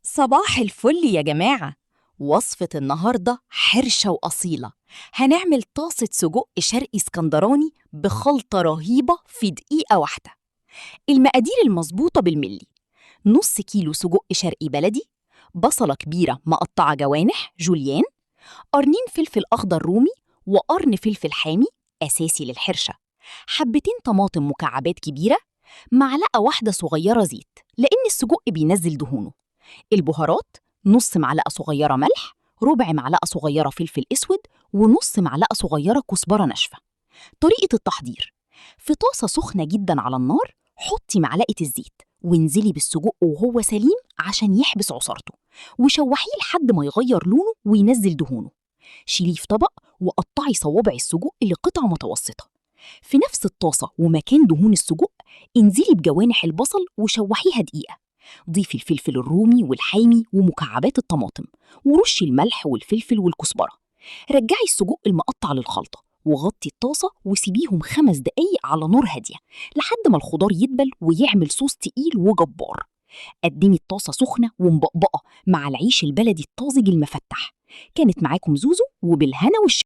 صباح الفل يا جماعة. وصفة النهاردة حرشة وأصيلة. هنعمل طاسة سجق شرقي اسكندراني بخلطة رهيبة في دقيقة واحدة. المقادير المظبوطة بالملي: نص كيلو سجق شرقي بلدي، بصلة كبيرة مقطعة جوانح جوليان، قرنين فلفل أخضر رومي، وقرن فلفل حامي أساسي للحرشة، حبتين طماطم مكعبات كبيرة، معلقة واحدة صغيرة زيت لأن السجق بينزل دهونه، البهارات: نص معلقة صغيرة ملح، ربع معلقة صغيرة فلفل أسود، ونص معلقة صغيرة كزبرة ناشفة. طريقة التحضير: في طاسة سخنة جدا على النار حطي معلقة الزيت وانزلي بالسجق وهو سليم عشان يحبس عصارته، وشوحيه لحد ما يغير لونه وينزل دهونه. شيليه في طبق وقطعي صوابع السجق لقطع متوسطة. في نفس الطاسة ومكان دهون السجق انزلي بجوانح البصل وشوحيها دقيقة. ضيفي الفلفل الرومي والحامي ومكعبات الطماطم، ورشي الملح والفلفل والكزبرة. رجعي السجق المقطع للخلطة وغطي الطاسة وسيبيهم 5 دقايق على نار هادية لحد ما الخضار يدبل ويعمل صوص تقيل وجبار. قدمي الطاسة سخنة ومبقبقة مع العيش البلدي الطازج المفتح. كانت معاكم زوزو، وبالهنا والشفا.